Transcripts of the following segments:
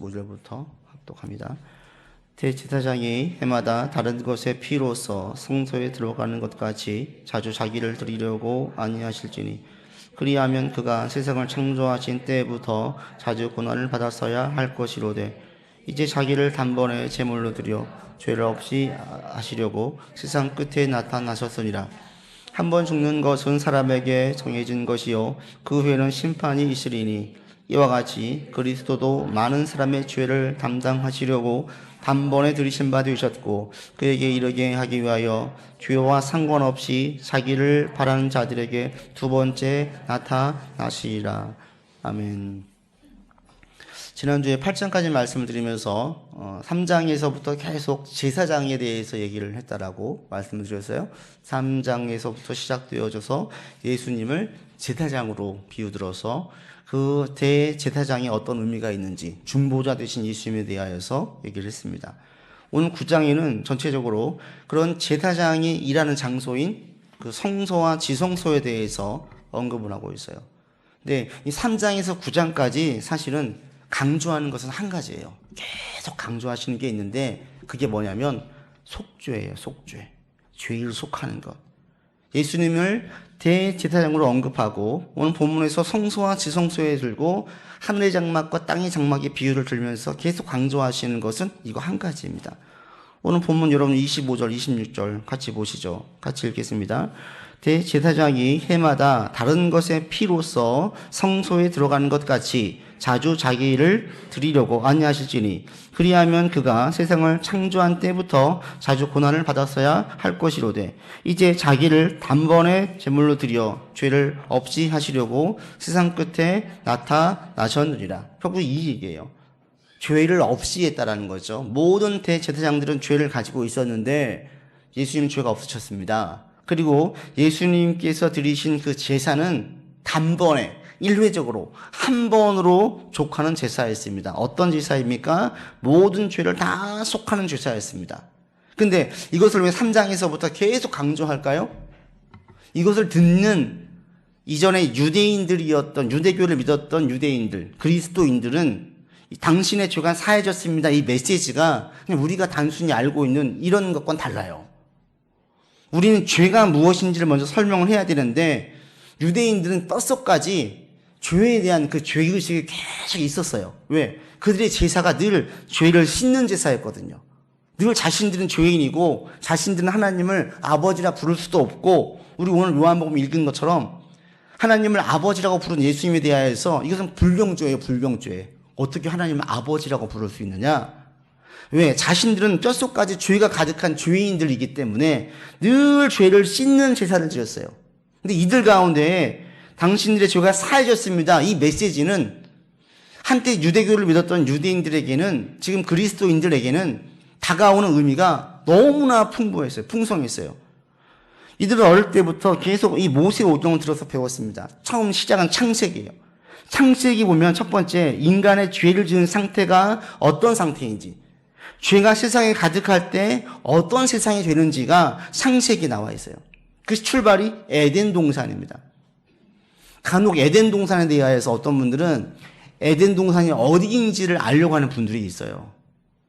5절부터 합독합니다. 대제사장이 해마다 다른 것의 피로써 성소에 들어가는 것같이 자주 자기를 드리려고 아니하실지니 그리하면 그가 세상을 창조하신 때부터 자주 고난을 받았어야 할 것이로되 이제 자기를 단번에 제물로 드려 죄를 없이 하시려고 세상 끝에 나타나셨으니라. 한번 죽는 것은 사람에게 정해진 것이요 그 후에는 심판이 있으리니 이와 같이 그리스도도 많은 사람의 죄를 담당하시려고 단번에 들이신 바 되셨고 그에게 이르게 하기 위하여 죄와 상관없이 자기를 바라는 자들에게 두 번째 나타나시리라. 아멘. 지난주에 8장까지 말씀을 드리면서 3장에서부터 계속 제사장에 대해서 얘기를 했다라고 말씀을 드렸어요. 3장에서부터 시작되어져서 예수님을 제사장으로 비유들어서 그 대제사장에 어떤 의미가 있는지 중보자 되신 예수님에 대하여서 얘기를 했습니다. 오늘 9장에는 전체적으로 그런 제사장이 일하는 장소인 그 성소와 지성소에 대해서 언급을 하고 있어요. 근데 이 3장에서 9장까지 사실은 강조하는 것은 한 가지예요. 계속 강조하시는 게 있는데 그게 뭐냐면 속죄예요. 속죄. 죄를 속하는 것. 예수님을 대제사장으로 언급하고 오늘 본문에서 성소와 지성소에 들고 하늘의 장막과 땅의 장막의 비유를 들면서 계속 강조하시는 것은 이거 한 가지입니다. 오늘 본문 여러분 25절, 26절 같이 보시죠. 같이 읽겠습니다. 대제사장이 해마다 다른 것의 피로써 성소에 들어가는 것 같이 자주 자기를 드리려고 아니하실지니 그리하면 그가 세상을 창조한 때부터 자주 고난을 받았어야 할 것이로되 이제 자기를 단번에 제물로 드려 죄를 없이 하시려고 세상 끝에 나타나셨느니라. 결국 이 얘기예요. 죄를 없이 했다라는 거죠. 모든 대제사장들은 죄를 가지고 있었는데 예수님 죄가 없으셨습니다. 그리고 예수님께서 드리신 그 제사는 단번에 일회적으로 한 번으로 족하는 제사였습니다. 어떤 제사입니까? 모든 죄를 다 속하는 제사였습니다. 근데 이것을 왜 3장에서부터 계속 강조할까요? 이것을 듣는 이전에 유대인들이었던 유대교를 믿었던 유대인들, 그리스도인들은 당신의 죄가 사해졌습니다. 이 메시지가 그냥 우리가 단순히 알고 있는 이런 것과는 달라요. 우리는 죄가 무엇인지를 먼저 설명을 해야 되는데 유대인들은 뼛속까지 죄에 대한 그 죄의식이 계속 있었어요. 왜? 그들의 제사가 늘 죄를 씻는 제사였거든요. 늘 자신들은 죄인이고 자신들은 하나님을 아버지라 부를 수도 없고 우리 오늘 요한복음 읽은 것처럼 하나님을 아버지라고 부른 예수님에 대하여서 이것은 불경죄예요. 불경죄. 어떻게 하나님을 아버지라고 부를 수 있느냐? 왜? 자신들은 뼛속까지 죄가 가득한 죄인들이기 때문에 늘 죄를 씻는 제사를 지었어요. 근데 이들 가운데 당신들의 죄가 사해졌습니다. 이 메시지는 한때 유대교를 믿었던 유대인들에게는 지금 그리스도인들에게는 다가오는 의미가 너무나 풍부했어요. 풍성했어요. 이들은 어릴 때부터 계속 이 모세 오경을 들어서 배웠습니다. 처음 시작은 창세기예요. 창세기 보면 첫 번째 인간의 죄를 지은 상태가 어떤 상태인지 죄가 세상에 가득할 때 어떤 세상이 되는지가 창세기에 나와 있어요. 그 출발이 에덴 동산입니다. 간혹 에덴 동산에 대하여서 어떤 분들은 에덴 동산이 어디인지를 알려고 하는 분들이 있어요.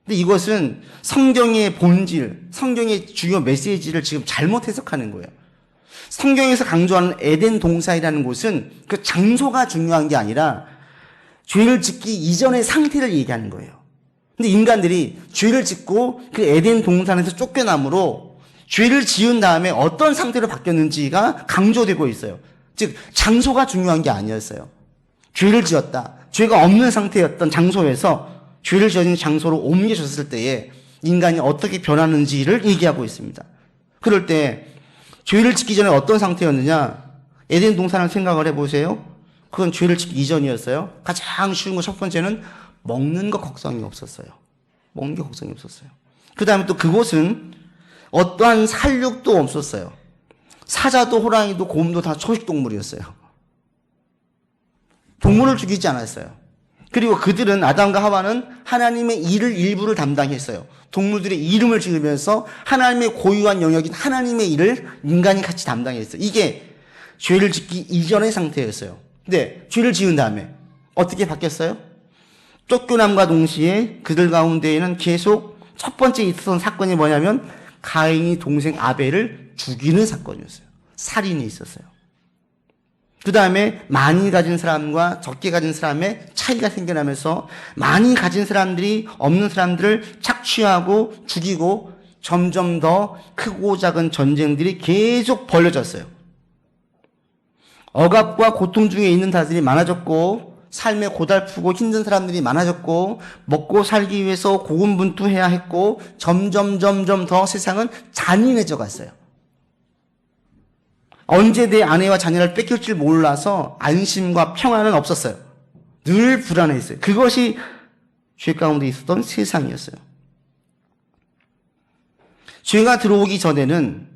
근데 이것은 성경의 본질, 성경의 주요 메시지를 지금 잘못 해석하는 거예요. 성경에서 강조하는 에덴 동산이라는 곳은 그 장소가 중요한 게 아니라 죄를 짓기 이전의 상태를 얘기하는 거예요. 근데 인간들이 죄를 짓고 그 에덴 동산에서 쫓겨남으로 죄를 지은 다음에 어떤 상태로 바뀌었는지가 강조되고 있어요. 즉 장소가 중요한 게 아니었어요. 죄를 지었다. 죄가 없는 상태였던 장소에서 죄를 지은 장소로 옮겨졌을 때에 인간이 어떻게 변하는지를 얘기하고 있습니다. 그럴 때 죄를 짓기 전에 어떤 상태였느냐? 에덴 동산을 생각을 해보세요. 그건 죄를 짓기 이전이었어요. 가장 쉬운 거 첫 번째는 먹는 거 걱정이 없었어요. 먹는 게 걱정이 없었어요. 그 다음에 또 그곳은 어떠한 살육도 없었어요. 사자도 호랑이도 곰도 다 초식동물이었어요. 동물을 죽이지 않았어요. 그리고 그들은 아담과 하와는 하나님의 일을 일부를 담당했어요. 동물들의 이름을 지으면서 하나님의 고유한 영역인 하나님의 일을 인간이 같이 담당했어요. 이게 죄를 짓기 이전의 상태였어요. 근데 죄를 지은 다음에 어떻게 바뀌었어요? 쫓겨남과 동시에 그들 가운데에는 계속 첫 번째 있었던 사건이 뭐냐면 가인이 동생 아벨을 죽이는 사건이었어요. 살인이 있었어요. 그 다음에 많이 가진 사람과 적게 가진 사람의 차이가 생겨나면서 많이 가진 사람들이 없는 사람들을 착취하고 죽이고 점점 더 크고 작은 전쟁들이 계속 벌어졌어요. 억압과 고통 중에 있는 자들이 많아졌고 삶에 고달프고 힘든 사람들이 많아졌고 먹고 살기 위해서 고군분투해야 했고 점점 더 세상은 잔인해져 갔어요. 언제 내 아내와 자녀를 뺏길 줄 몰라서 안심과 평안은 없었어요. 늘 불안했어요. 그것이 죄 가운데 있었던 세상이었어요. 죄가 들어오기 전에는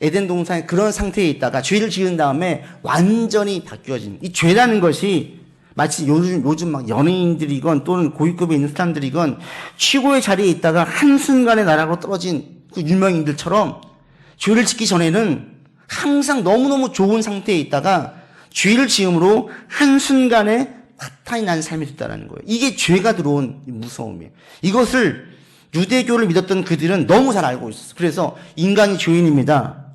에덴 동산에 그런 상태에 있다가 죄를 지은 다음에 완전히 바뀌어진 이 죄라는 것이 마치 요즘 막 연예인들이건 또는 고위급에 있는 사람들이건 최고의 자리에 있다가 한순간에 나락으로 떨어진 그 유명인들처럼 죄를 짓기 전에는 항상 너무너무 좋은 상태에 있다가 죄를 지음으로 한순간에 파탄이 난 삶이 됐다는 거예요. 이게 죄가 들어온 무서움이에요. 이것을 유대교를 믿었던 그들은 너무 잘 알고 있었어요. 그래서 인간이 죄인입니다.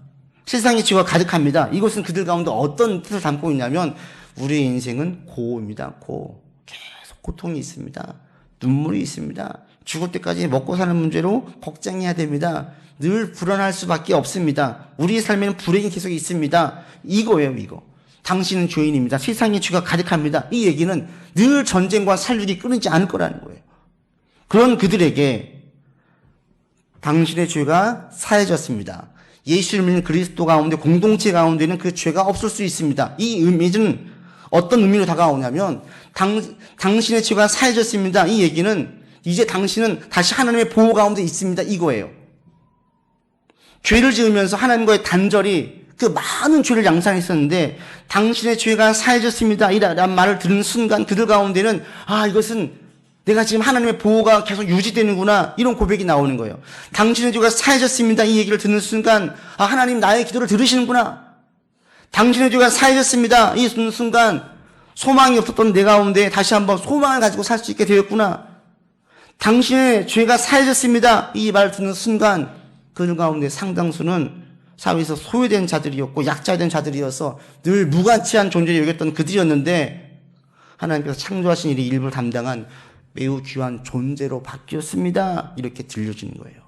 세상에 죄가 가득합니다. 이것은 그들 가운데 어떤 뜻을 담고 있냐면 우리의 인생은 고입니다. 고. 계속 고통이 있습니다. 눈물이 있습니다. 죽을 때까지 먹고 사는 문제로 걱정해야 됩니다. 늘 불안할 수밖에 없습니다. 우리의 삶에는 불행이 계속 있습니다. 이거예요, 이거. 당신은 죄인입니다. 세상에 죄가 가득합니다. 이 얘기는 늘 전쟁과 살육이 끊이지 않을 거라는 거예요. 그런 그들에게 당신의 죄가 사해졌습니다. 예수를 믿는 그리스도 가운데 공동체 가운데는 그 죄가 없을 수 있습니다. 이 의미는 어떤 의미로 다가오냐면 당신의 죄가 사해졌습니다. 이 얘기는 이제 당신은 다시 하나님의 보호 가운데 있습니다. 이거예요. 죄를 지으면서 하나님과의 단절이 그 많은 죄를 양산했었는데 당신의 죄가 사해졌습니다. 이란 말을 들은 순간 그들 가운데는 이것은 내가 지금 하나님의 보호가 계속 유지되는구나 이런 고백이 나오는 거예요. 당신의 죄가 사해졌습니다. 이 얘기를 듣는 순간 하나님 나의 기도를 들으시는구나. 당신의 죄가 사해졌습니다. 이 순간 소망이 없었던 내 가운데 다시 한번 소망을 가지고 살 수 있게 되었구나. 당신의 죄가 사해졌습니다. 이 말을 듣는 순간 그들 가운데 상당수는 사회에서 소외된 자들이었고 약자된 자들이어서 늘 무가치한 존재로 여겼던 그들이었는데 하나님께서 창조하신 일의 일부를 담당한 매우 귀한 존재로 바뀌었습니다. 이렇게 들려주는 거예요.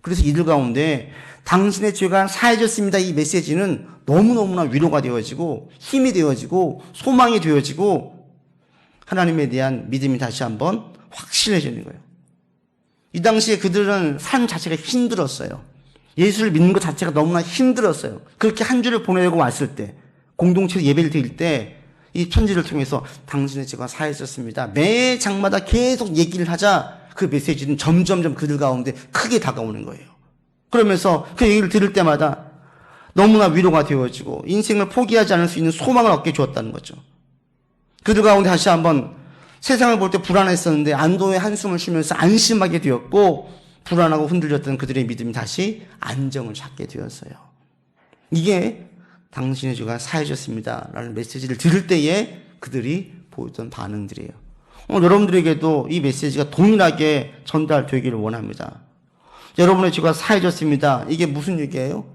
그래서 이들 가운데 당신의 죄가 사해졌습니다. 이 메시지는 너무너무나 위로가 되어지고 힘이 되어지고 소망이 되어지고 하나님에 대한 믿음이 다시 한번 확실해지는 거예요. 이 당시에 그들은 삶 자체가 힘들었어요. 예수를 믿는 것 자체가 너무나 힘들었어요. 그렇게 한 주를 보내려고 왔을 때 공동체에서 예배를 드릴 때 이 편지를 통해서 당신의 죄가 사해졌습니다. 매 장마다 계속 얘기를 하자 그 메시지는 점점 그들 가운데 크게 다가오는 거예요. 그러면서 그 얘기를 들을 때마다 너무나 위로가 되어지고 인생을 포기하지 않을 수 있는 소망을 얻게 주었다는 거죠. 그들 가운데 다시 한번 세상을 볼 때 불안했었는데 안도의 한숨을 쉬면서 안심하게 되었고 불안하고 흔들렸던 그들의 믿음이 다시 안정을 찾게 되었어요. 이게 당신의 죄가 사해졌습니다 라는 메시지를 들을 때에 그들이 보였던 반응들이에요. 여러분들에게도 이 메시지가 동일하게 전달되기를 원합니다. 여러분의 죄가 사해졌습니다. 이게 무슨 얘기예요?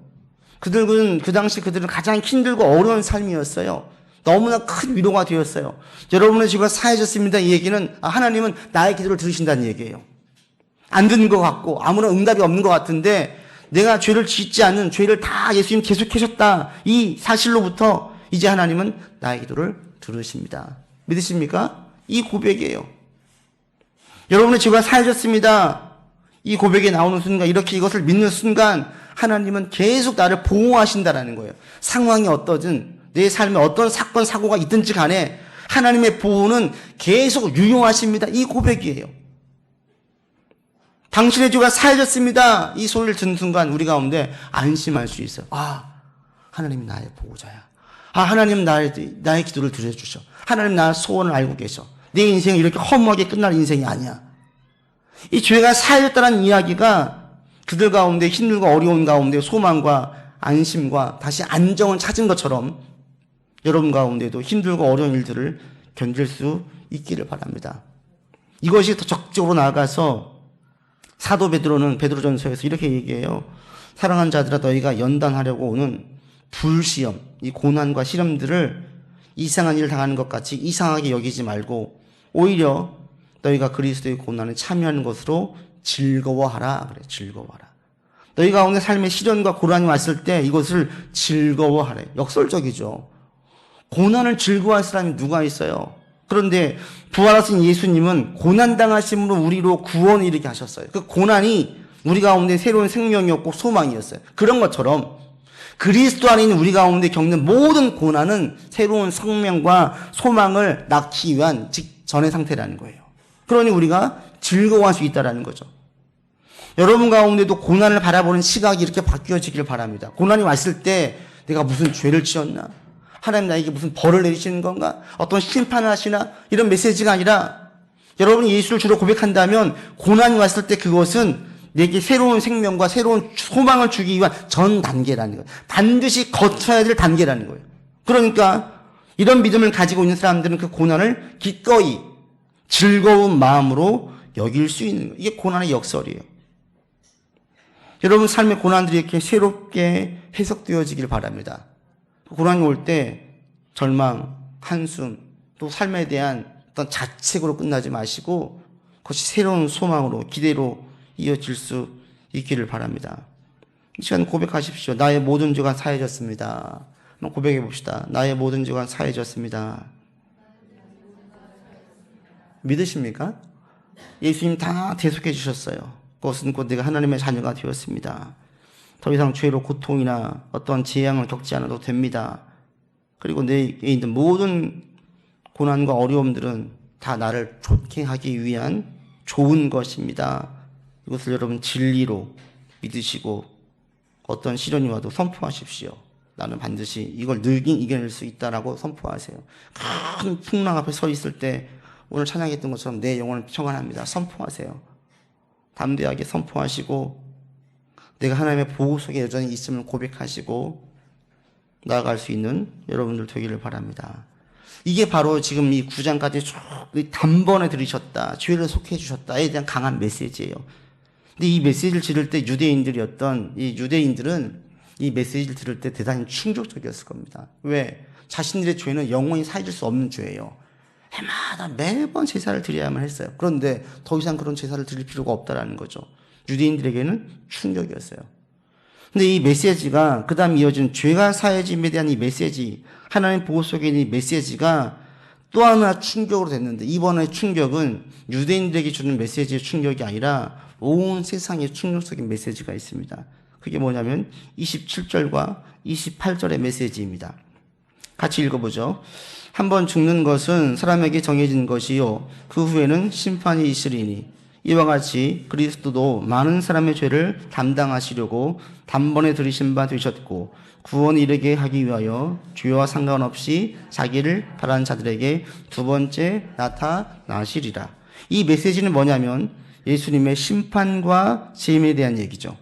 그 당시 그들은 가장 힘들고 어려운 삶이었어요. 너무나 큰 위로가 되었어요. 여러분의 죄가 사해졌습니다. 이 얘기는 하나님은 나의 기도를 들으신다는 얘기예요. 안 듣는 것 같고 아무런 응답이 없는 것 같은데 내가 죄를 짓지 않는 죄를 다 예수님 계속하셨다. 이 사실로부터 이제 하나님은 나의 기도를 들으십니다. 믿으십니까? 이 고백이에요. 여러분의 죄가 사해졌습니다. 이 고백이 나오는 순간 이렇게 이것을 믿는 순간 하나님은 계속 나를 보호하신다라는 거예요. 상황이 어떠든 내 삶에 어떤 사건 사고가 있든지 간에 하나님의 보호는 계속 유효하십니다. 이 고백이에요. 당신의 죄가 사해졌습니다. 이 소리를 듣는 순간 우리 가운데 안심할 수 있어요. 하나님이 나의 보호자야. 하나님 나의 기도를 들어주셔. 하나님 나의 소원을 알고 계셔. 내 인생은 이렇게 허무하게 끝날 인생이 아니야. 이 죄가 사해졌다는 이야기가 그들 가운데 힘들고 어려운 가운데 소망과 안심과 다시 안정을 찾은 것처럼 여러분 가운데도 힘들고 어려운 일들을 견딜 수 있기를 바랍니다. 이것이 더 적극적으로 나아가서 사도 베드로는 베드로전서에서 이렇게 얘기해요. 사랑하는 자들아, 너희가 연단하려고 오는 불시험, 이 고난과 시험들을 이상한 일을 당하는 것 같이 이상하게 여기지 말고 오히려 너희가 그리스도의 고난에 참여하는 것으로 즐거워하라. 그래, 즐거워하라. 너희 가운데 삶의 시련과 고난이 왔을 때 이것을 즐거워하래. 역설적이죠. 고난을 즐거워할 사람이 누가 있어요? 그런데 부활하신 예수님은 고난당하심으로 우리로 구원을 이르게 하셨어요. 그 고난이 우리 가운데 새로운 생명이었고 소망이었어요. 그런 것처럼 그리스도 안에 있는 우리 가운데 겪는 모든 고난은 새로운 생명과 소망을 낳기 위한 직전의 상태라는 거예요. 그러니 우리가 즐거워할 수 있다는 거죠. 여러분 가운데도 고난을 바라보는 시각이 이렇게 바뀌어지길 바랍니다. 고난이 왔을 때 내가 무슨 죄를 지었나? 하나님 나에게 무슨 벌을 내리시는 건가? 어떤 심판을 하시나? 이런 메시지가 아니라 여러분이 예수를 주로 고백한다면 고난이 왔을 때 그것은 내게 새로운 생명과 새로운 소망을 주기 위한 전 단계라는 거예요. 반드시 거쳐야 될 단계라는 거예요. 그러니까 이런 믿음을 가지고 있는 사람들은 그 고난을 기꺼이 즐거운 마음으로 여길 수 있는 거예요. 이게 고난의 역설이에요. 여러분 삶의 고난들이 이렇게 새롭게 해석되어지길 바랍니다. 고난이 올 때 절망, 한숨, 또 삶에 대한 어떤 자책으로 끝나지 마시고 그것이 새로운 소망으로 기대로 이어질 수 있기를 바랍니다. 이 시간 고백하십시오. 나의 모든 죄가 사해졌습니다. 한번 고백해 봅시다. 나의 모든 죄가 사해졌습니다. 믿으십니까? 예수님 다 대속해 주셨어요. 그것은 곧 내가 하나님의 자녀가 되었습니다. 더 이상 죄로 고통이나 어떤 재앙을 겪지 않아도 됩니다. 그리고 내게 있는 모든 고난과 어려움들은 다 나를 좋게 하기 위한 좋은 것입니다. 이것을 여러분 진리로 믿으시고 어떤 시련이 와도 선포하십시오. 나는 반드시 이걸 이겨낼 수 있다라고 선포하세요. 큰 풍랑 앞에 서 있을 때 오늘 찬양했던 것처럼 내 영혼을 평안합니다. 선포하세요. 담대하게 선포하시고 내가 하나님의 보호 속에 여전히 있음을 고백하시고 나아갈 수 있는 여러분들 되기를 바랍니다. 이게 바로 지금 이 9장까지 쭉 단번에 들으셨다, 죄를 속해 주셨다에 대한 강한 메시지예요. 근데 이 메시지를 들을 때 유대인들이었던 이 유대인들은 이 메시지를 들을 때 대단히 충격적이었을 겁니다. 왜? 자신들의 죄는 영원히 사해질 수 없는 죄예요. 해마다 매번 제사를 드려야만 했어요. 그런데 더 이상 그런 제사를 드릴 필요가 없다라는 거죠. 유대인들에게는 충격이었어요. 근데 이 메시지가 그 다음 이어진 죄가 사해짐에 대한 이 메시지, 하나님 보호 속에 있는 이 메시지가 또 하나 충격으로 됐는데 이번에 충격은 유대인들에게 주는 메시지의 충격이 아니라 온 세상에 충격적인 메시지가 있습니다. 그게 뭐냐면 27절과 28절의 메시지입니다. 같이 읽어보죠. 한번 죽는 것은 사람에게 정해진 것이요 그 후에는 심판이 있으리니 이와 같이 그리스도도 많은 사람의 죄를 담당하시려고 단번에 들이신 바 되셨고 구원에 이르게 하기 위하여 죄와 상관없이 자기를 바라는 자들에게 두 번째 나타나시리라. 이 메시지는 뭐냐면 예수님의 심판과 재림에 대한 얘기죠.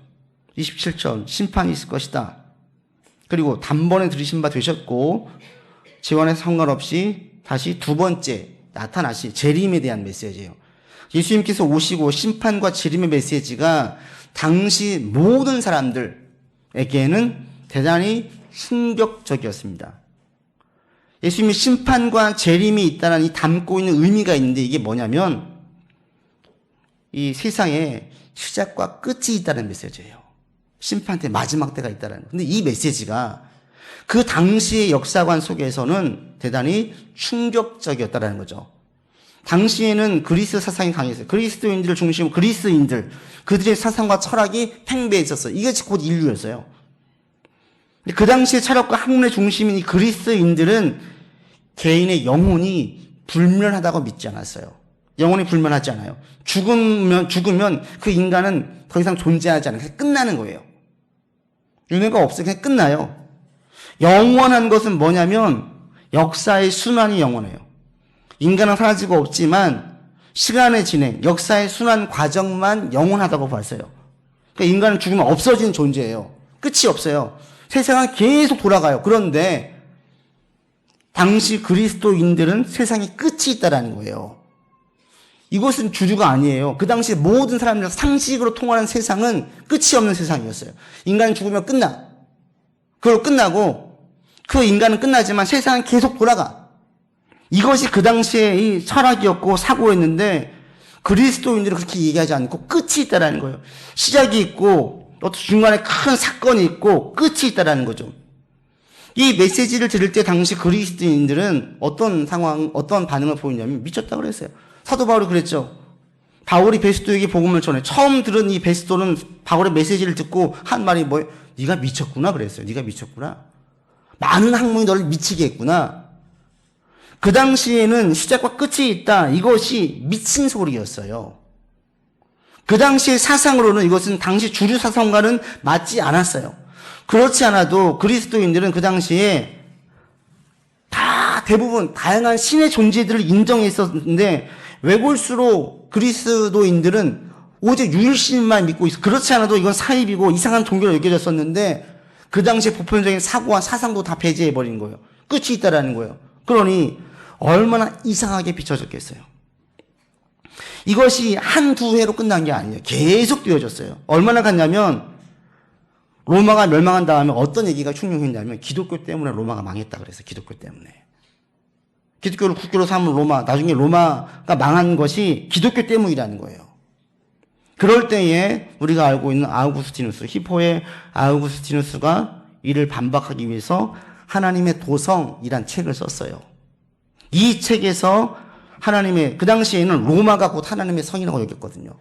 27절 심판이 있을 것이다. 그리고 단번에 들이신 바 되셨고 죄와 상관없이 다시 두 번째 나타나시 재림에 대한 메시지예요. 예수님께서 오시고 심판과 재림의 메시지가 당시 모든 사람들에게는 대단히 충격적이었습니다. 예수님이 심판과 재림이 있다는 이 담고 있는 의미가 있는데 이게 뭐냐면 이 세상에 시작과 끝이 있다는 메시지예요. 심판 때 마지막 때가 있다는 거예요. 근데 이 메시지가 그 당시의 역사관 속에서는 대단히 충격적이었다는 거죠. 당시에는 그리스 사상이 강했어요. 그리스도인들을 중심으로 그리스인들, 그들의 사상과 철학이 팽배해 있었어요. 이것이 곧 인류였어요. 그 당시의 철학과 학문의 중심인 이 그리스인들은 개인의 영혼이 불멸하다고 믿지 않았어요. 영혼이 불멸하지 않아요. 죽으면 그 인간은 더 이상 존재하지 않아요. 그냥 끝나는 거예요. 윤회가 없어요. 그냥 끝나요. 영원한 것은 뭐냐면 역사의 순환이 영원해요. 인간은 사라지고 없지만 시간의 진행, 역사의 순환 과정만 영원하다고 봤어요. 그러니까 인간은 죽으면 없어지는 존재예요. 끝이 없어요. 세상은 계속 돌아가요. 그런데 당시 그리스도인들은 세상에 끝이 있다라는 거예요. 이것은 주류가 아니에요. 그 당시 모든 사람들 상식으로 통하는 세상은 끝이 없는 세상이었어요. 인간이 죽으면 끝나. 그걸 끝나고 그 인간은 끝나지만 세상은 계속 돌아가. 이것이 그 당시의 이 철학이었고 사고였는데 그리스도인들은 그렇게 얘기하지 않고 끝이 있다라는 거예요. 시작이 있고 어떤 중간에 큰 사건이 있고 끝이 있다라는 거죠. 이 메시지를 들을 때 당시 그리스도인들은 어떤 상황, 어떤 반응을 보이냐면 미쳤다고 그랬어요. 사도 바울이 그랬죠. 바울이 베스도에게 복음을 전해 처음 들은 이 베스도는 바울의 메시지를 듣고 한 말이 뭐예요? 네가 미쳤구나 그랬어요. 네가 미쳤구나. 많은 학문이 너를 미치게 했구나. 그 당시에는 시작과 끝이 있다. 이것이 미친 소리였어요. 그 당시의 사상으로는 이것은 당시 주류 사상과는 맞지 않았어요. 그렇지 않아도 그리스도인들은 그 당시에 다 대부분 다양한 신의 존재들을 인정했었는데 외골수로 그리스도인들은 오직 유일신만 믿고 있어. 그렇지 않아도 이건 사입이고 이상한 종교로 여겨졌었는데 그 당시에 보편적인 사고와 사상도 다 배제해버린 거예요. 끝이 있다라는 거예요. 그러니 얼마나 이상하게 비춰졌겠어요. 이것이 한두 해로 끝난 게 아니에요. 계속 되어졌어요. 얼마나 갔냐면 로마가 멸망한 다음에 어떤 얘기가 흉흉했냐면 기독교 때문에 로마가 망했다 그랬어요. 기독교 때문에. 기독교를 국교로 삼은 로마, 나중에 로마가 망한 것이 기독교 때문이라는 거예요. 그럴 때에 우리가 알고 있는 아우구스티누스, 히포의 아우구스티누스가 이를 반박하기 위해서 하나님의 도성이란 책을 썼어요. 이 책에서 하나님의, 그 당시에는 로마가 곧 하나님의 성이라고 여겼거든요.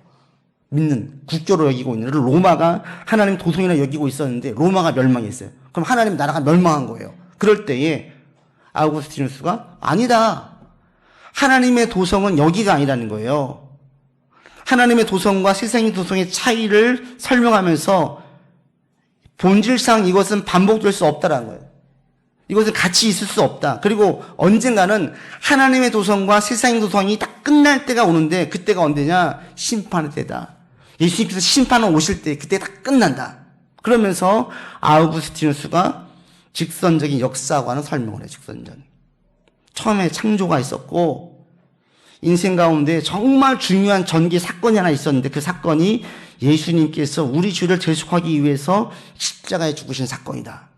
믿는, 국교로 여기고 있는 로마가 하나님 도성이라 여기고 있었는데 로마가 멸망했어요. 그럼 하나님 나라가 멸망한 거예요. 그럴 때에 아우구스티누스가 아니다. 하나님의 도성은 여기가 아니라는 거예요. 하나님의 도성과 세상의 도성의 차이를 설명하면서 본질상 이것은 반복될 수 없다라는 거예요. 이것은 같이 있을 수 없다. 그리고 언젠가는 하나님의 도성과 세상의 도성이 딱 끝날 때가 오는데 그때가 언제냐? 심판의 때다. 예수님께서 심판을 오실 때 그때 다 끝난다. 그러면서 아우구스티누스가 직선적인 역사관을 설명을 해요. 직선적인. 처음에 창조가 있었고 인생 가운데 정말 중요한 전개 사건이 하나 있었는데 그 사건이 예수님께서 우리 죄를 대속하기 위해서 십자가에 죽으신 사건이다.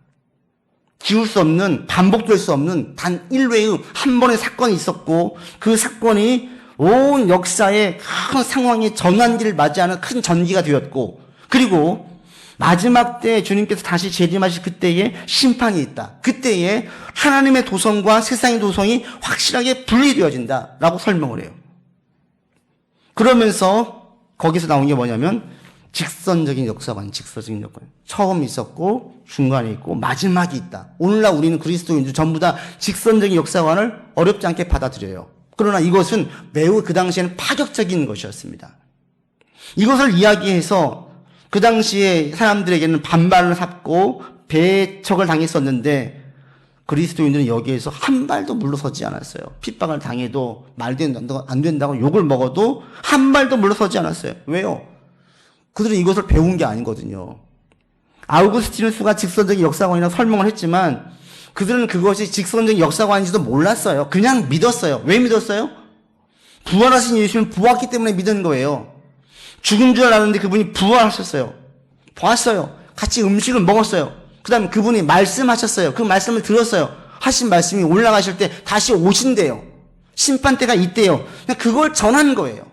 지울 수 없는, 반복될 수 없는 단 1회의 한 번의 사건이 있었고 그 사건이 온 역사의 큰 상황의 전환기를 맞이하는 큰 전기가 되었고 그리고 마지막 때 주님께서 다시 재림하실 그때에 심판이 있다. 그때에 하나님의 도성과 세상의 도성이 확실하게 분리되어진다라고 설명을 해요. 그러면서 거기서 나온 게 뭐냐면 직선적인 역사관, 직선적인 역사관. 처음 있었고 중간에 있고 마지막이 있다. 오늘날 우리는 그리스도인들 전부 다 직선적인 역사관을 어렵지 않게 받아들여요. 그러나 이것은 매우 그 당시에는 파격적인 것이었습니다. 이것을 이야기해서 그 당시에 사람들에게는 반발을 샀고 배척을 당했었는데 그리스도인들은 여기에서 한 발도 물러서지 않았어요. 핍박을 당해도 말도 안 된다고 욕을 먹어도 한 발도 물러서지 않았어요. 왜요? 그들은 이것을 배운 게 아니거든요. 아우구스티누스가 직선적인 역사관이라고 설명을 했지만 그들은 그것이 직선적인 역사관인지도 몰랐어요. 그냥 믿었어요. 왜 믿었어요? 부활하신 예수님을 보았기 때문에 믿은 거예요. 죽은 줄 알았는데 그분이 부활하셨어요. 봤어요. 같이 음식을 먹었어요. 그 다음에 그분이 말씀하셨어요. 그 말씀을 들었어요. 하신 말씀이 올라가실 때 다시 오신대요. 심판 때가 있대요. 그냥 그걸 전한 거예요.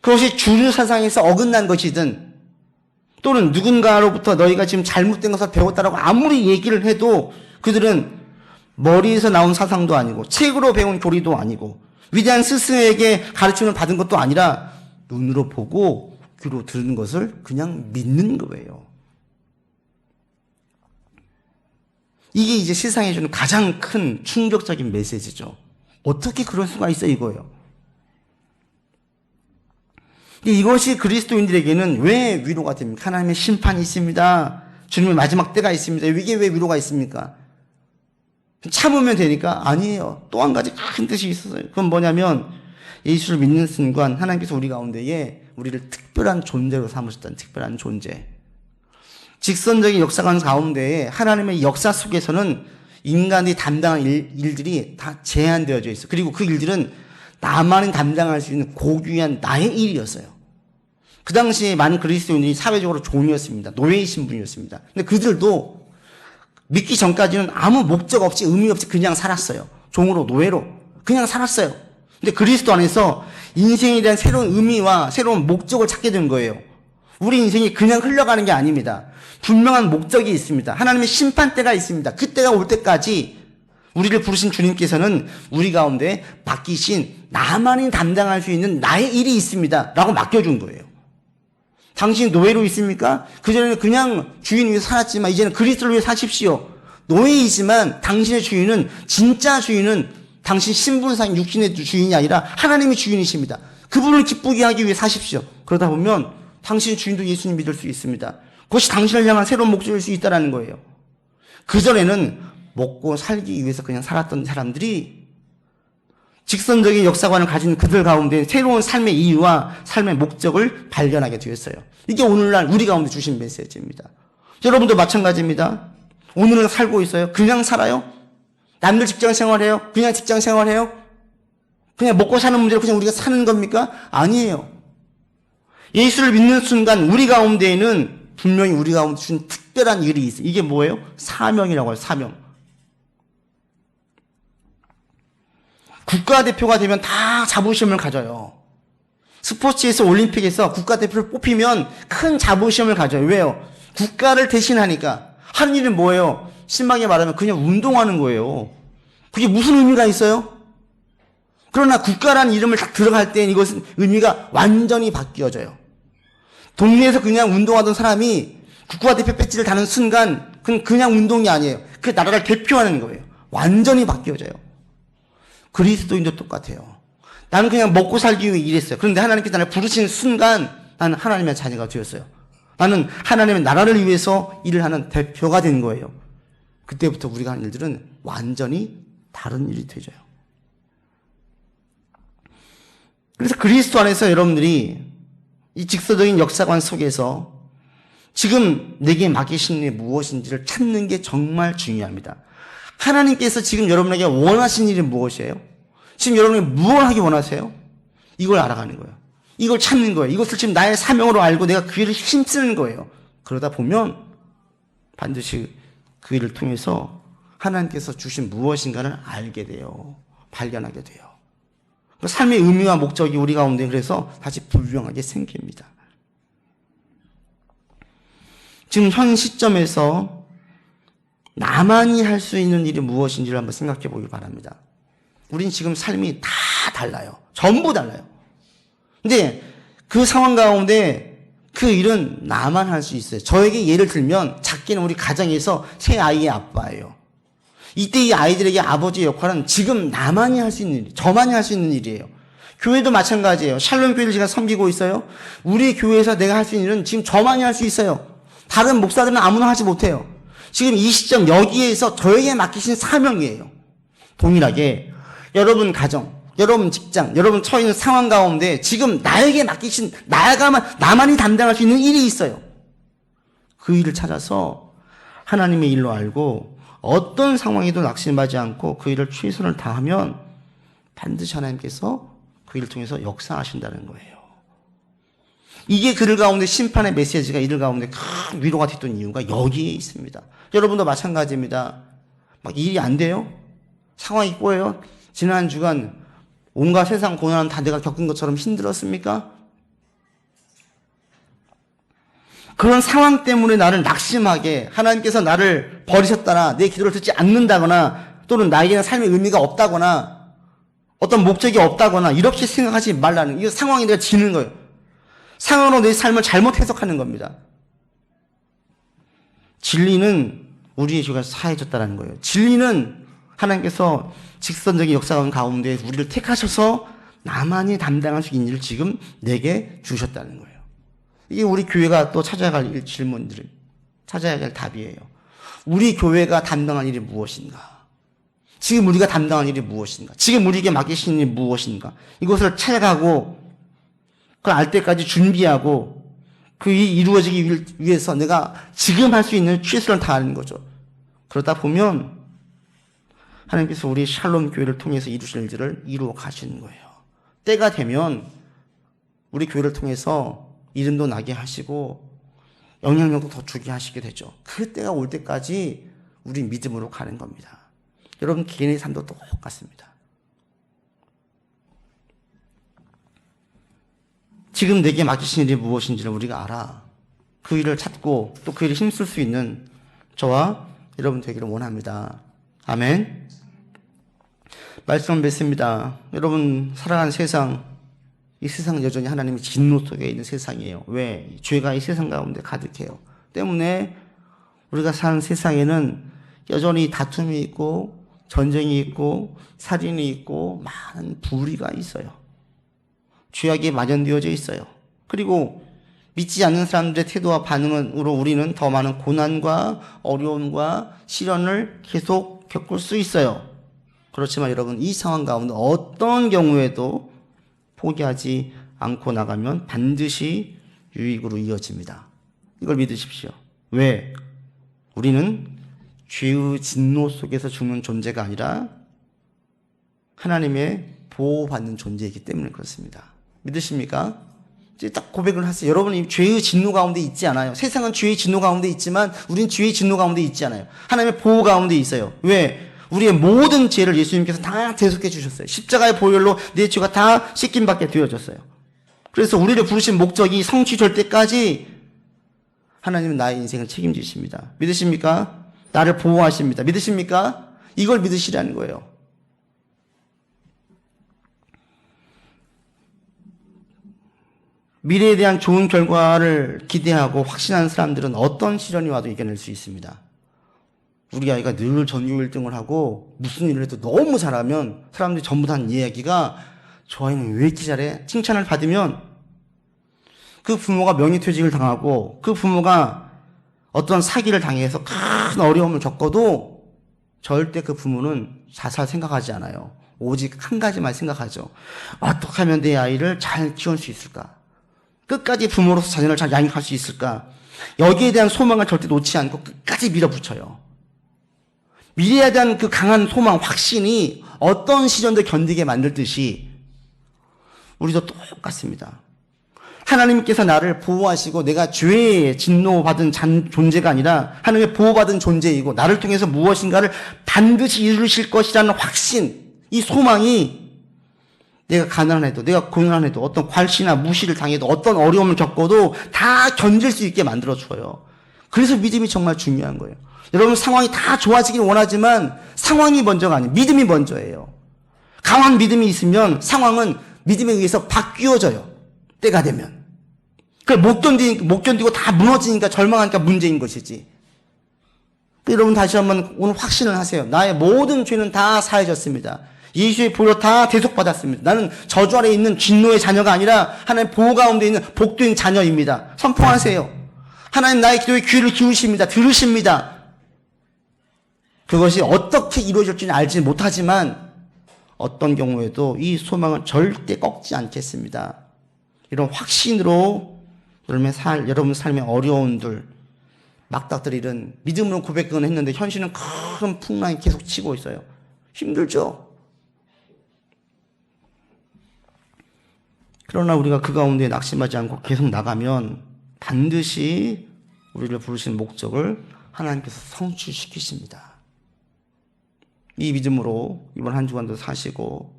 그것이 주류 사상에서 어긋난 것이든 또는 누군가로부터 너희가 지금 잘못된 것을 배웠다라고 아무리 얘기를 해도 그들은 머리에서 나온 사상도 아니고 책으로 배운 교리도 아니고 위대한 스승에게 가르침을 받은 것도 아니라 눈으로 보고 귀로 들은 것을 그냥 믿는 거예요. 이게 이제 세상에 주는 가장 큰 충격적인 메시지죠. 어떻게 그럴 수가 있어 이거예요. 이것이 그리스도인들에게는 왜 위로가 됩니까? 하나님의 심판이 있습니다. 주님의 마지막 때가 있습니다. 이게 왜 위로가 있습니까? 참으면 되니까? 아니에요. 또 한 가지 큰 뜻이 있어요. 그건 뭐냐면 예수를 믿는 순간 하나님께서 우리 가운데에 우리를 특별한 존재로 삼으셨다는 특별한 존재. 직선적인 역사관 가운데에 하나님의 역사 속에서는 인간이 담당한 일들이 다 제한되어져 있어요. 그리고 그 일들은 나만이 담당할 수 있는 고귀한 나의 일이었어요. 그 당시에 많은 그리스도인들이 사회적으로 종이었습니다. 노예의 신분이었습니다. 근데 그들도 믿기 전까지는 아무 목적 없이 의미 없이 그냥 살았어요. 종으로 노예로 그냥 살았어요. 근데 그리스도 안에서 인생에 대한 새로운 의미와 새로운 목적을 찾게 된 거예요. 우리 인생이 그냥 흘러가는 게 아닙니다. 분명한 목적이 있습니다. 하나님의 심판대가 있습니다. 그때가 올 때까지 우리를 부르신 주님께서는 우리 가운데 맡기신 나만이 담당할 수 있는 나의 일이 있습니다 라고 맡겨준 거예요. 당신 노예로 있습니까? 그전에는 그냥 주인 위에 살았지만 이제는 그리스도를 위해 사십시오. 노예이지만 당신의 주인은, 진짜 주인은 당신 신분상 육신의 주인이 아니라 하나님의 주인이십니다. 그분을 기쁘게 하기 위해 사십시오. 그러다 보면 당신의 주인도 예수님 믿을 수 있습니다. 그것이 당신을 향한 새로운 목적일 수 있다는 거예요. 그전에는 먹고 살기 위해서 그냥 살았던 사람들이 직선적인 역사관을 가진 그들 가운데 새로운 삶의 이유와 삶의 목적을 발견하게 되었어요. 이게 오늘날 우리 가운데 주신 메시지입니다. 여러분도 마찬가지입니다. 오늘은 살고 있어요? 그냥 살아요? 남들 직장 생활해요? 그냥 직장 생활해요? 그냥 먹고 사는 문제로 그냥 우리가 사는 겁니까? 아니에요. 예수를 믿는 순간 우리 가운데에는 분명히 우리 가운데 주신 특별한 일이 있어요. 이게 뭐예요? 사명이라고 해요. 사명. 국가대표가 되면 다 자부심을 가져요. 스포츠에서 올림픽에서 국가대표를 뽑히면 큰 자부심을 가져요. 왜요? 국가를 대신하니까. 하는 일은 뭐예요? 심하게 말하면 그냥 운동하는 거예요. 그게 무슨 의미가 있어요? 그러나 국가라는 이름을 딱 들어갈 때 이것은 의미가 완전히 바뀌어져요. 동네에서 그냥 운동하던 사람이 국가대표 배지를 다는 순간 그건 그냥 운동이 아니에요. 그 나라를 대표하는 거예요. 완전히 바뀌어져요. 그리스도인도 똑같아요. 나는 그냥 먹고 살기 위해 일했어요. 그런데 하나님께서 나를 부르시는 순간 나는 하나님의 자녀가 되었어요. 나는 하나님의 나라를 위해서 일을 하는 대표가 된 거예요. 그때부터 우리가 하는 일들은 완전히 다른 일이 되져요. 그래서 그리스도 안에서 여러분들이 이 직서적인 역사관 속에서 지금 내게 맡기신 일이 무엇인지를 찾는 게 정말 중요합니다. 하나님께서 지금 여러분에게 원하신 일이 무엇이에요? 지금 여러분이 무엇을 하기 원하세요? 이걸 알아가는 거예요. 이걸 찾는 거예요. 이것을 지금 나의 사명으로 알고 내가 그 일을 힘쓰는 거예요. 그러다 보면 반드시 그 일을 통해서 하나님께서 주신 무엇인가를 알게 돼요. 발견하게 돼요. 삶의 의미와 목적이 우리 가운데 그래서 다시 분명하게 생깁니다. 지금 현 시점에서 나만이 할 수 있는 일이 무엇인지를 한번 생각해 보길 바랍니다. 우린 지금 삶이 다 달라요. 전부 달라요. 근데 그 상황 가운데 그 일은 나만 할 수 있어요. 저에게 예를 들면 작게는 우리 가정에서 새 아이의 아빠예요. 이때 이 아이들에게 아버지의 역할은 지금 나만이 할 수 있는 일, 저만이 할 수 있는 일이에요. 교회도 마찬가지예요. 샬롬 교회를 제가 섬기고 있어요. 우리 교회에서 내가 할 수 있는 일은 지금 저만이 할 수 있어요. 다른 목사들은 아무나 하지 못해요. 지금 이 시점 여기에서 저에게 맡기신 사명이에요. 동일하게 여러분 가정, 여러분 직장, 여러분 처해 있는 상황 가운데 지금 나에게 맡기신 나만이 담당할 수 있는 일이 있어요. 그 일을 찾아서 하나님의 일로 알고 어떤 상황에도 낙심하지 않고 그 일을 최선을 다하면 반드시 하나님께서 그 일을 통해서 역사하신다는 거예요. 이게 그들 가운데 심판의 메시지가 이들 가운데 큰 위로가 됐던 이유가 여기에 있습니다. 여러분도 마찬가지입니다. 막 일이 안 돼요? 상황이 꼬여요? 지난 주간 온갖 세상 고난은 다 내가 겪은 것처럼 힘들었습니까? 그런 상황 때문에 나를 낙심하게 하나님께서 나를 버리셨다나 내 기도를 듣지 않는다거나 또는 나에게는 삶의 의미가 없다거나 어떤 목적이 없다거나 이렇게 생각하지 말라는 이 상황에 내가 지는 거예요. 상황으로 내 삶을 잘못 해석하는 겁니다. 진리는 우리의 죄가 사해졌다는 거예요. 진리는 하나님께서 직선적인 역사 가운데 우리를 택하셔서 나만이 담당할 수 있는 일을 지금 내게 주셨다는 거예요. 이게 우리 교회가 또 찾아야 할 질문들, 찾아야 할 답이에요. 우리 교회가 담당할 일이 무엇인가? 지금 우리가 담당할 일이 무엇인가? 지금 우리에게 맡기신 일이 무엇인가? 이것을 찾아가고 그걸 알 때까지 준비하고 그 일이 이루어지기 위해서 내가 지금 할 수 있는 최선을 다하는 거죠. 그러다 보면 하나님께서 우리 샬롬 교회를 통해서 이루실 일들을 이루어 가시는 거예요. 때가 되면 우리 교회를 통해서 이름도 나게 하시고 영향력도 더 주게 하시게 되죠. 그 때가 올 때까지 우리 믿음으로 가는 겁니다. 여러분 개인의 삶도 똑같습니다. 지금 내게 맡기신 일이 무엇인지를 우리가 알아. 그 일을 찾고 또 그 일에 힘쓸 수 있는 저와 여러분 되기를 원합니다. 아멘. 말씀 뵙습니다. 여러분 살아가는 세상, 이 세상은 여전히 하나님의 진노 속에 있는 세상이에요. 왜? 죄가 이 세상 가운데 가득해요. 때문에 우리가 사는 세상에는 여전히 다툼이 있고 전쟁이 있고 살인이 있고 많은 불의가 있어요. 죄악에 만연되어져 있어요. 그리고 믿지 않는 사람들의 태도와 반응으로 우리는 더 많은 고난과 어려움과 시련을 계속 겪을 수 있어요. 그렇지만 여러분 이 상황 가운데 어떤 경우에도 포기하지 않고 나가면 반드시 유익으로 이어집니다. 이걸 믿으십시오. 왜? 우리는 죄의 진노 속에서 죽는 존재가 아니라 하나님의 보호받는 존재이기 때문에 그렇습니다. 믿으십니까? 이제 딱 고백을 하세요. 여러분이 죄의 진노 가운데 있지 않아요. 세상은 죄의 진노 가운데 있지만 우린 죄의 진노 가운데 있지 않아요. 하나님의 보호 가운데 있어요. 왜? 우리의 모든 죄를 예수님께서 다 대속해 주셨어요. 십자가의 보혈로 내 죄가 다 씻김받게 되어졌어요. 그래서 우리를 부르신 목적이 성취될 때까지 하나님은 나의 인생을 책임지십니다. 믿으십니까? 나를 보호하십니다. 믿으십니까? 이걸 믿으시라는 거예요. 미래에 대한 좋은 결과를 기대하고 확신하는 사람들은 어떤 시련이 와도 이겨낼 수 있습니다. 우리 아이가 늘 전교 1등을 하고 무슨 일을 해도 너무 잘하면 사람들이 전부 다 하는 이야기가 저 아이는 왜 이렇게 잘해? 칭찬을 받으면 그 부모가 명예퇴직을 당하고 그 부모가 어떤 사기를 당해서 큰 어려움을 겪어도 절대 그 부모는 자살 생각하지 않아요. 오직 한 가지만 생각하죠. 어떻게 하면 내 아이를 잘 키울 수 있을까? 끝까지 부모로서 자녀를 잘 양육할 수 있을까? 여기에 대한 소망을 절대 놓지 않고 끝까지 밀어붙여요. 미래에 대한 그 강한 소망, 확신이 어떤 시련도 견디게 만들듯이 우리도 똑같습니다. 하나님께서 나를 보호하시고 내가 죄에 진노받은 존재가 아니라 하나님의 보호받은 존재이고 나를 통해서 무엇인가를 반드시 이루실 것이라는 확신, 이 소망이 내가 가난해도 내가 고난해도 어떤 괄시나 무시를 당해도 어떤 어려움을 겪어도 다 견딜 수 있게 만들어줘요. 그래서 믿음이 정말 중요한 거예요. 여러분 상황이 다 좋아지길 원하지만 상황이 먼저가 아니에요. 믿음이 먼저예요. 강한 믿음이 있으면 상황은 믿음에 의해서 바뀌어져요. 때가 되면. 그걸 못 견디고 다 무너지니까 절망하니까 문제인 것이지. 여러분 다시 한번 오늘 확신을 하세요. 나의 모든 죄는 다 사해졌습니다. 예수의 보혈로 다 대속받았습니다. 나는 저주 아래 있는 진노의 자녀가 아니라 하나님의 보호 가운데 있는 복된 자녀입니다. 선포하세요. 하나님 나의 기도에 귀를 기우십니다. 들으십니다. 그것이 어떻게 이루어질지는 알지 못하지만 어떤 경우에도 이 소망은 절대 꺾지 않겠습니다. 이런 확신으로 여러분 삶의 어려움들, 막닥들일은 믿음으로 고백은 했는데 현실은 큰 풍랑이 계속 치고 있어요. 힘들죠? 그러나 우리가 그 가운데 낙심하지 않고 계속 나가면 반드시 우리를 부르신 목적을 하나님께서 성취시키십니다. 이 믿음으로 이번 한 주간도 사시고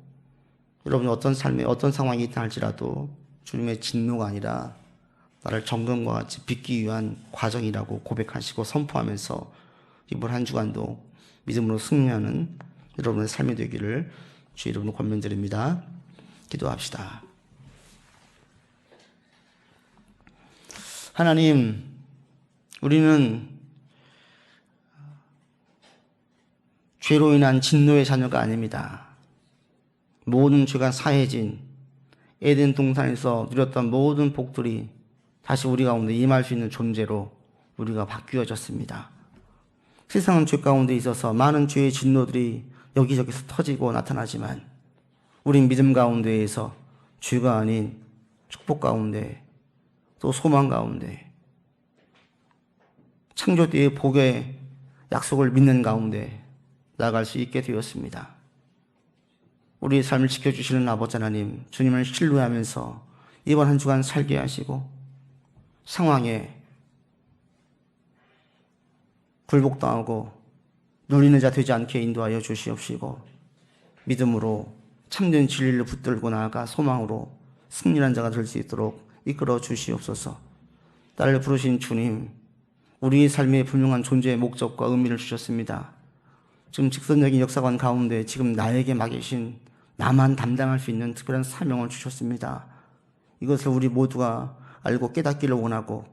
여러분이 어떤 삶에 어떤 상황이 있다 할지라도 주님의 진노가 아니라 나를 정금과 같이 빚기 위한 과정이라고 고백하시고 선포하면서 이번 한 주간도 믿음으로 승리하는 여러분의 삶이 되기를 주 이름으로 권면드립니다. 기도합시다. 하나님, 우리는 죄로 인한 진노의 자녀가 아닙니다. 모든 죄가 사해진 에덴 동산에서 누렸던 모든 복들이 다시 우리 가운데 임할 수 있는 존재로 우리가 바뀌어졌습니다. 세상은 죄 가운데 있어서 많은 죄의 진노들이 여기저기서 터지고 나타나지만 우린 믿음 가운데에서 죄가 아닌 축복 가운데 또 소망 가운데 창조 때의 복의 약속을 믿는 가운데 나아갈 수 있게 되었습니다. 우리의 삶을 지켜주시는 아버지 하나님, 주님을 신뢰하면서 이번 한 주간 살게 하시고 상황에 굴복당하고 눌리는 자 되지 않게 인도하여 주시옵시고 믿음으로 참된 진리를 붙들고 나아가 소망으로 승리한 자가 될 수 있도록 이끌어 주시옵소서. 나를 부르신 주님, 우리의 삶의 분명한 존재의 목적과 의미를 주셨습니다. 지금 직선적인 역사관 가운데 지금 나에게 맡기신 나만 담당할 수 있는 특별한 사명을 주셨습니다. 이것을 우리 모두가 알고 깨닫기를 원하고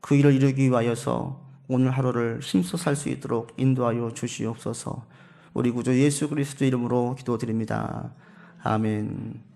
그 일을 이루기 위하여서 오늘 하루를 힘써 살 수 있도록 인도하여 주시옵소서. 우리 구주 예수 그리스도 이름으로 기도드립니다. 아멘.